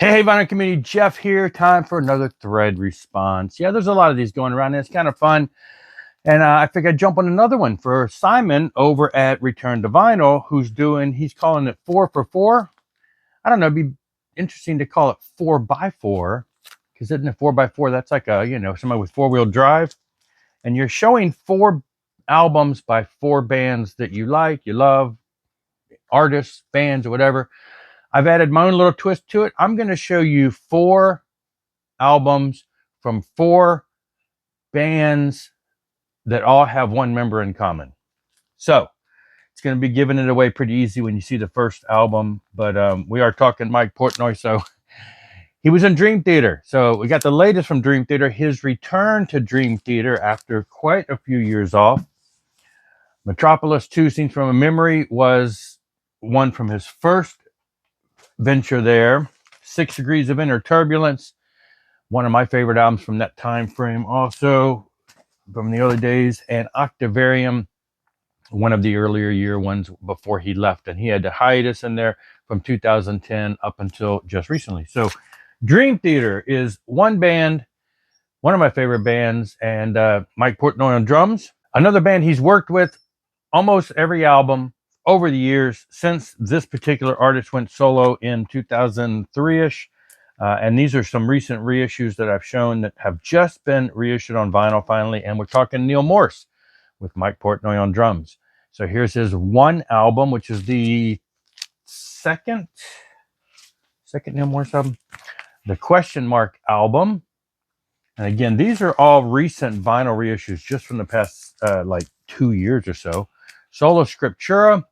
Hey, vinyl community, Jeff here. Time for another thread response. Yeah, there's a lot of these going around, and it's kind of fun. And I figured I'd jump on another one for Simon over at Return to Vinyl, he's calling it 4 for 4. I don't know, it'd be interesting to call it 4 by 4, because isn't it 4 by 4? That's like somebody with four-wheel drive. And you're showing 4 albums by 4 bands that you like, you love, artists, bands, or whatever. I've added my own little twist to it. I'm going to show you 4 albums from 4 bands that all have one member in common. So it's going to be giving it away pretty easy when you see the first album. But we are talking Mike Portnoy. So he was in Dream Theater. So we got the latest from Dream Theater, his return to Dream Theater after quite a few years off. Metropolis 2, Scenes from a Memory, was one from his first venture there. 6 Degrees of Inner Turbulence, one of my favorite albums from that time frame, also from the early days. And Octavarium, one of the earlier year ones before he left, and he had a hiatus in there from 2010 up until just recently. So Dream Theater is one band, one of my favorite bands, and Mike Portnoy on drums. Another band he's worked with almost every album over the years since this particular artist went solo in 2003-ish. And these are some recent reissues that I've shown that have just been reissued on vinyl finally. And we're talking Neal Morse with Mike Portnoy on drums. So here's his one album, which is the second Neal Morse album, the Question Mark album. And again, these are all recent vinyl reissues just from the past like 2 years or so. Sola Scriptura,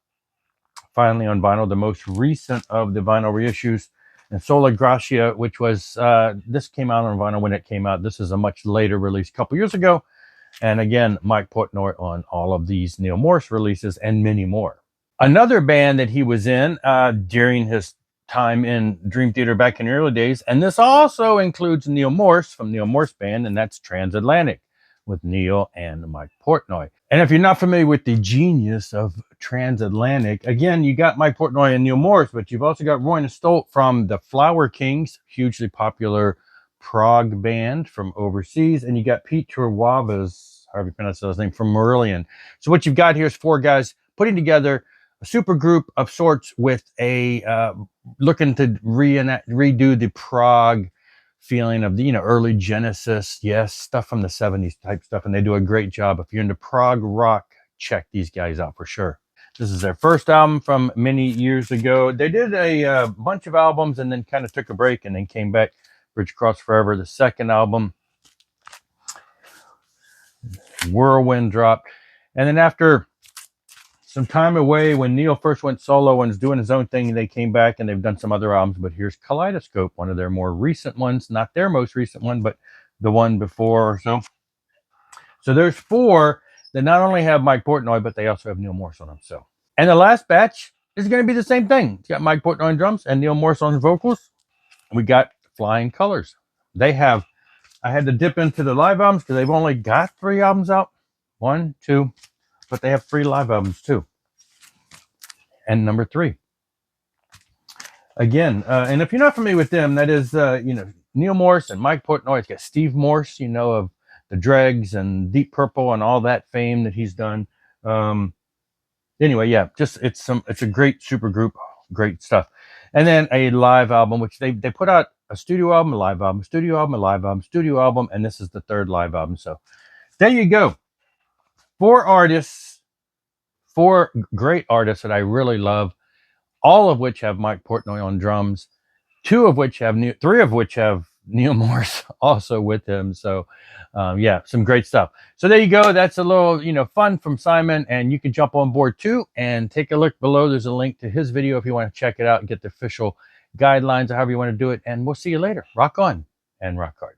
finally on vinyl, the most recent of the vinyl reissues. And Sola Gracia, which was, this came out on vinyl when it came out. This is a much later release, a couple years ago. And again, Mike Portnoy on all of these Neal Morse releases and many more. Another band that he was in during his time in Dream Theater back in the early days, and this also includes Neal Morse from Neal Morse Band, and that's Transatlantic with Neal and Mike Portnoy. And if you're not familiar with the genius of Transatlantic, again, you got Mike Portnoy and Neal Morse, but you've also got Roy Stolt from the Flower Kings, hugely popular prog band from overseas, and you got Pete Terwavas, however you pronounce his name, from Marillion. So what you've got here is 4 guys putting together a super group of sorts with a looking to redo the prog feeling of the early Genesis, yes, stuff from the 70s type stuff, and they do a great job. If you're into prog rock, check these guys out for sure. This is their first album from many years ago. They did a bunch of albums and then kind of took a break and then came back. Bridge Across Forever, the second album. Whirlwind dropped. And then after some time away, when Neal first went solo and was doing his own thing, they came back and they've done some other albums. But here's Kaleidoscope, one of their more recent ones. Not their most recent one, but the one before or so. So there's 4 that not only have Mike Portnoy, but they also have Neal Morse on them. So, and the last batch is going to be the same thing. It's got Mike Portnoy on drums and Neal Morse on vocals. We got Flying Colors. They have, I had to dip into the live albums because they've only got 3 albums out. 1, 2, but they have 3 live albums too. And number 3. Again, and if you're not familiar with them, that is, Neal Morse and Mike Portnoy. It's got Steve Morse, of the Dregs and Deep Purple and all that fame that he's done. Anyway, yeah, just it's a great super group, great stuff. And then a live album, which they put out a studio album, a live album, studio album, a live album, studio album, and this is the 3rd live album. So there you go. 4 artists, 4 great artists that I really love, all of which have Mike Portnoy on drums, 3 of which have Neal Morse also with him. So yeah, some great stuff. So there you go. That's a little, fun from Simon, and you can jump on board too and take a look below. There's a link to his video if you want to check it out and get the official guidelines or however you want to do it. And we'll see you later. Rock on and rock hard.